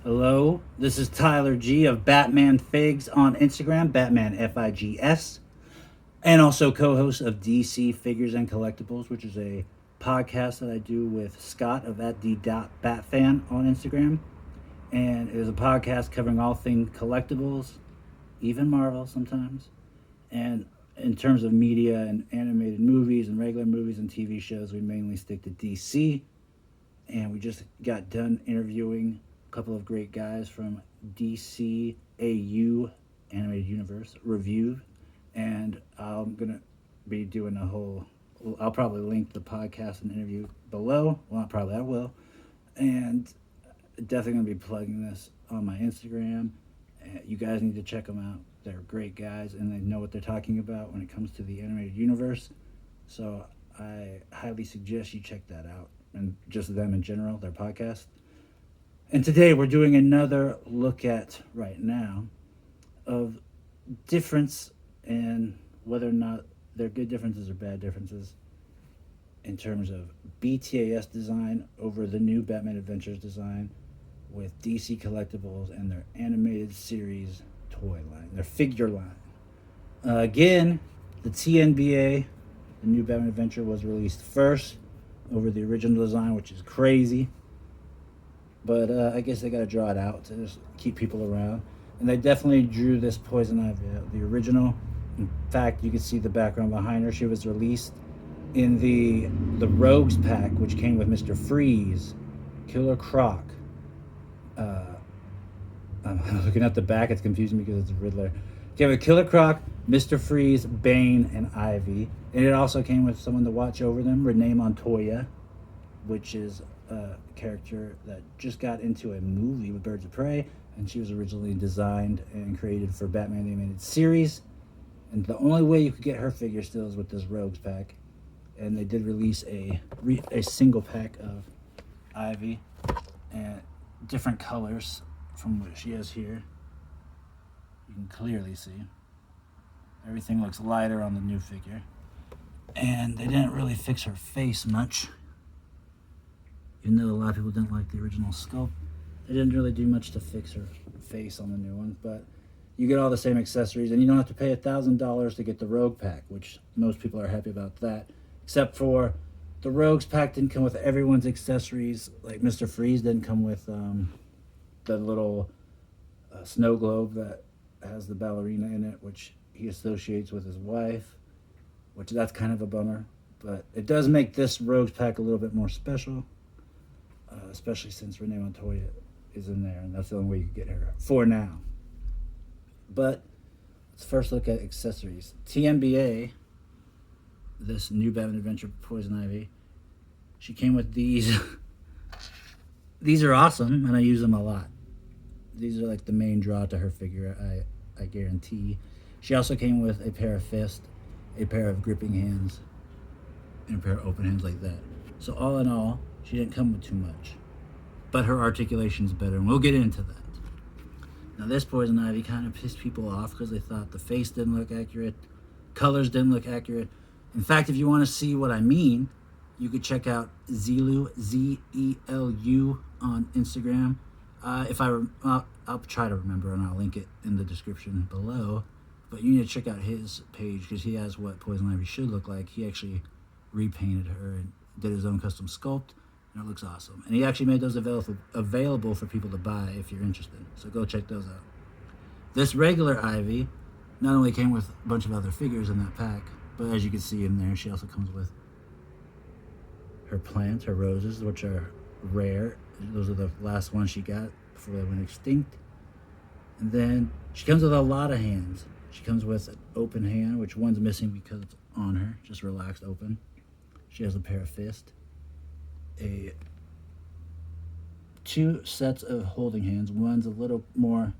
Hello, this is Tyler G of Batman Figs on Instagram, Batman Figs, and also co-host of DC Figures and Collectibles, which is a podcast that I do with Scott of @the.batfan on Instagram. And it is a podcast covering all things collectibles, even Marvel sometimes. And in terms of media and animated movies and regular movies and TV shows, we mainly stick to DC. And we just got done interviewing couple of great guys from DCAU Animated Universe Review, and I'm gonna be doing I'll probably link the podcast and interview below. Well, not probably, I will, and definitely gonna be plugging this on my Instagram. You guys need to check them out. They're great guys, and they know what they're talking about when it comes to the animated universe. So I highly suggest you check that out, and just them in general, their podcast. And today we're doing another look at, right now, of difference and whether or not they're good differences or bad differences in terms of BTAS design over the new Batman Adventures design with DC Collectibles and their animated series toy line, their figure line. Again, the TNBA, the new Batman Adventure, was released first over the original design, which is crazy. But I guess they got to draw it out to just keep people around. And they definitely drew this Poison Ivy out, the original. In fact, you can see the background behind her. She was released in the Rogues pack, which came with Mr. Freeze, Killer Croc. I'm looking at the back. It's confusing me because it's a Riddler. You have a Killer Croc, Mr. Freeze, Bane, and Ivy. And it also came with someone to watch over them, Renee Montoya, which is a character that just got into a movie with Birds of Prey, and she was originally designed and created for Batman the Animated Series. And the only way you could get her figure still is with this Rogues pack. And they did release a single pack of Ivy and different colors from what she has here. You can clearly see everything looks lighter on the new figure, and they didn't really fix her face much. Even though a lot of people didn't like the original sculpt, they didn't really do much to fix her face on the new one. But you get all the same accessories, and you don't have to pay $1,000 to get the Rogue pack, which most people are happy about that. Except for the Rogues pack didn't come with everyone's accessories. Like Mr. Freeze didn't come with the little snow globe that has the ballerina in it, which he associates with his wife, which that's kind of a bummer. But it does make this Rogues pack a little bit more special. Especially since Renee Montoya is in there, and that's the only way you can get her for now. But let's first look at accessories. TNBA, this new Batman Adventure Poison Ivy, she came with these. These are awesome, and I use them a lot. These are like the main draw to her figure, I guarantee. She also came with a pair of fists, a pair of gripping hands, and a pair of open hands like that. So all in all, she didn't come with too much, but her articulation's better, and we'll get into that. Now, this Poison Ivy kind of pissed people off because they thought the face didn't look accurate, colors didn't look accurate. In fact, if you want to see what I mean, you could check out Zelu, Zelu, on Instagram. I'll try to remember, and I'll link it in the description below. But you need to check out his page because he has what Poison Ivy should look like. He actually repainted her and did his own custom sculpt. And it looks awesome. And he actually made those available for people to buy if you're interested. So go check those out. This regular Ivy not only came with a bunch of other figures in that pack, but as you can see in there, she also comes with her plants, her roses, which are rare. Those are the last ones she got before they went extinct. And then she comes with a lot of hands. She comes with an open hand, which one's missing because it's on her, just relaxed open. She has a pair of fists. Two sets of holding hands. One's a little more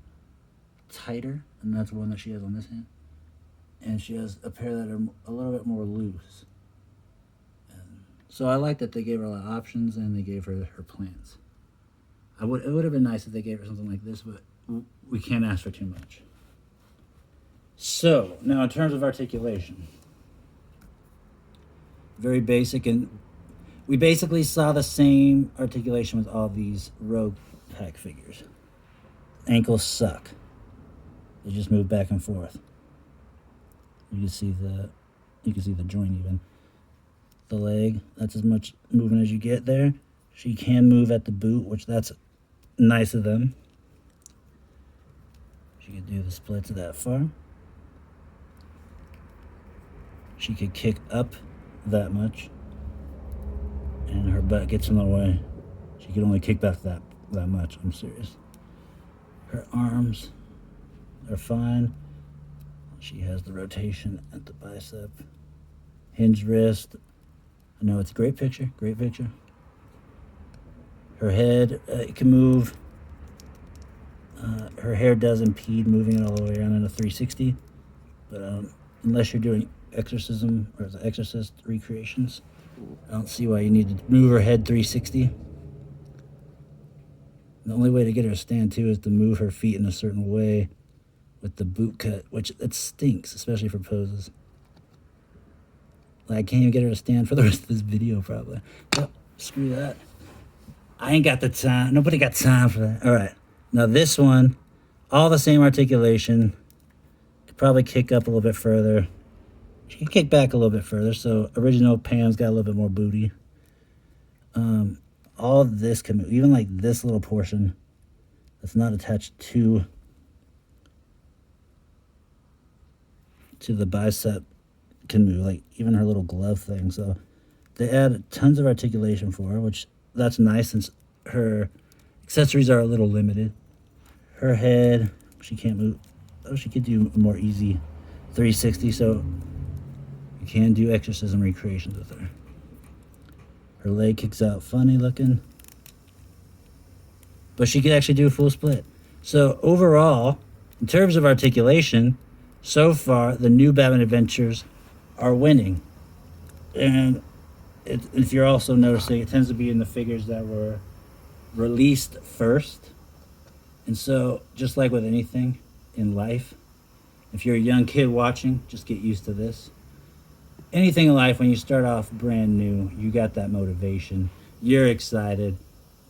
tighter, and that's one that she has on this hand. And she has a pair that are a little bit more loose. And so I like that they gave her a lot of options, and they gave her plants. It would have been nice if they gave her something like this, but we can't ask for too much. So now in terms of articulation, very basic, and we basically saw the same articulation with all these Rogue pack figures. ankles suck. They just move back and forth. You can see the joint even. The leg, that's as much movement as you get there. She can move at the boot, which that's nice of them. She could do the splits that far. She could kick up that much. And her butt gets in the way. She could only kick back that much, I'm serious. Her arms are fine. She has the rotation at the bicep. Hinged wrist. I know it's a great picture, great picture. Her head, it can move. Her hair does impede moving it all the way around in a 360. But unless you're doing exorcism or the exorcist recreations, I don't see why you need to move her head 360. The only way to get her to stand too is to move her feet in a certain way with the boot cut, which it stinks, especially for poses. Like, I can't even get her to stand for the rest of this video probably. But screw that. I ain't got the time. Nobody got time for that. All right. Now this one, all the same articulation. Could probably kick up a little bit further. She can kick back a little bit further. So original Pam's got a little bit more booty. All of this can move. Even like this little portion that's not attached to the bicep can move. Like even her little glove thing. So they add tons of articulation for her, which that's nice since her accessories are a little limited. Her head, she can't move. Oh, she could do a more easy 360, so you can do exorcism recreations with her. Her leg kicks out funny looking, but she could actually do a full split. So overall, in terms of articulation, so far the new Batman Adventures are winning. And if you're also noticing, it tends to be in the figures that were released first. And so, just like with anything in life, if you're a young kid watching, just get used to this. Anything in life, when you start off brand new, you got that motivation. You're excited.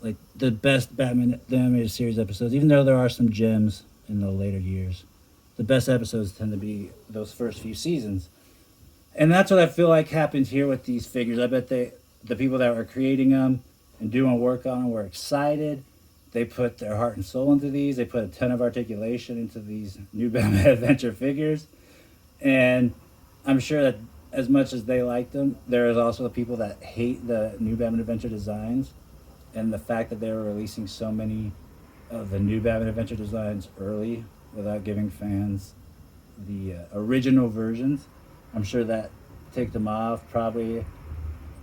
Like the best Batman the Animated Series episodes, even though there are some gems in the later years, the best episodes tend to be those first few seasons. And that's what I feel like happened here with these figures. I bet the people that were creating them and doing work on them were excited. They put their heart and soul into these. They put a ton of articulation into these new Batman Adventure figures. And I'm sure that as much as they like them, there is also the people that hate the new Batman Adventure designs. And the fact that they were releasing so many of the new Batman Adventure designs early without giving fans the original versions, I'm sure that ticked them off. Probably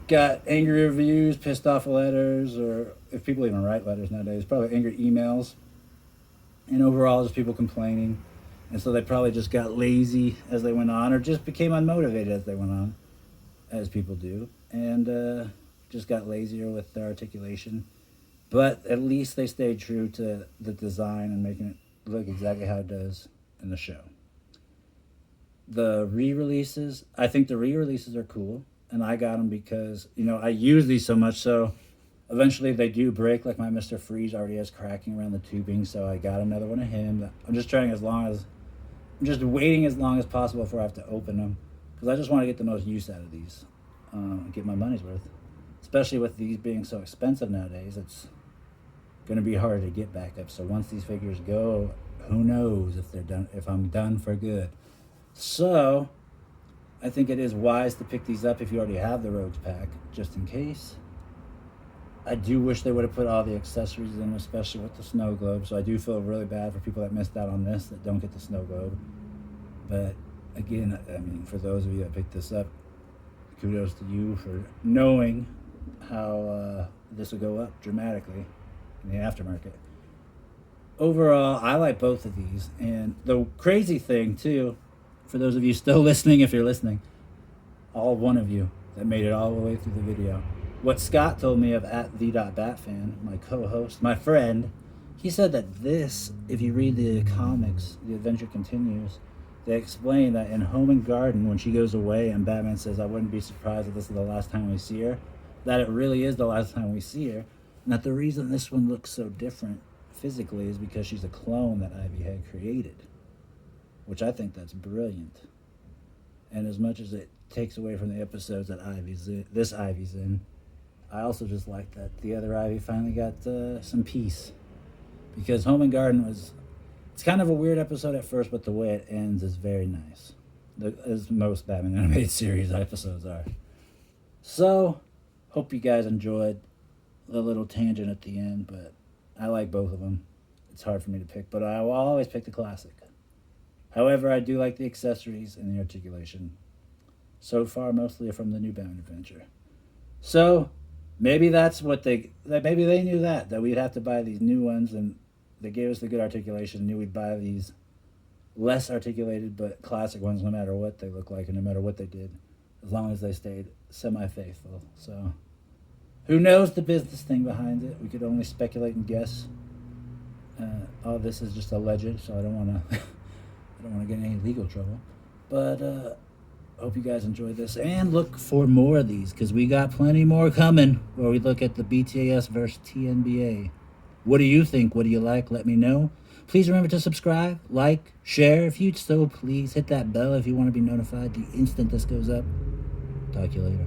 got angry reviews, pissed off letters, or if people even write letters nowadays, probably angry emails. And overall, just people complaining. And so they probably just got lazy as they went on, or just became unmotivated as they went on, as people do. And just got lazier with their articulation. But at least they stayed true to the design and making it look exactly how it does in the show. The re-releases, I think the re-releases are cool. And I got them because, I use these so much. So eventually they do break. Like my Mr. Freeze already has cracking around the tubing. So I got another one of him. I'm just waiting as long as possible before I have to open them. Because I just want to get the most use out of these. Get my money's worth. Especially with these being so expensive nowadays. It's going to be hard to get back up. So once these figures go, who knows if I'm done for good. So I think it is wise to pick these up if you already have the Rogues pack, just in case. I do wish they would have put all the accessories in, especially with the snow globe. So I do feel really bad for people that missed out on this, that don't get the snow globe. But again, I mean, for those of you that picked this up, kudos to you for knowing how this will go up dramatically in the aftermarket. Overall, I like both of these. And the crazy thing, too, for those of you still listening, if you're listening, all one of you that made it all the way through the video, what Scott told me of at the.batfan, my co-host, my friend, he said that this, if you read the comics, The Adventure Continues, they explain that in Home and Garden, when she goes away and Batman says, I wouldn't be surprised if this is the last time we see her, that it really is the last time we see her, and that the reason this one looks so different physically is because she's a clone that Ivy had created, which I think that's brilliant. And as much as it takes away from the episodes that this Ivy's in, I also just like that the other Ivy finally got some peace. Because Home and Garden it's kind of a weird episode at first, but the way it ends is very nice. As most Batman animated series episodes are. So, hope you guys enjoyed the little tangent at the end, but I like both of them. It's hard for me to pick, but I will always pick the classic. However, I do like the accessories and the articulation. So far, mostly from the new Batman Adventure. So, maybe that's maybe they knew that we'd have to buy these new ones, and they gave us the good articulation, knew we'd buy these less articulated but classic ones no matter what they look like and no matter what they did, as long as they stayed semi-faithful. So, who knows the business thing behind it? We could only speculate and guess. All this is just a legend, so I don't want to get in any legal trouble. But hope you guys enjoyed this, and look for more of these, because we got plenty more coming where we look at the BTAS versus TNBA. What do you think? What do you like? Let me know. Please remember to subscribe, like, share. If you'd so please, hit that bell if you want to be notified the instant this goes up. Talk to you later.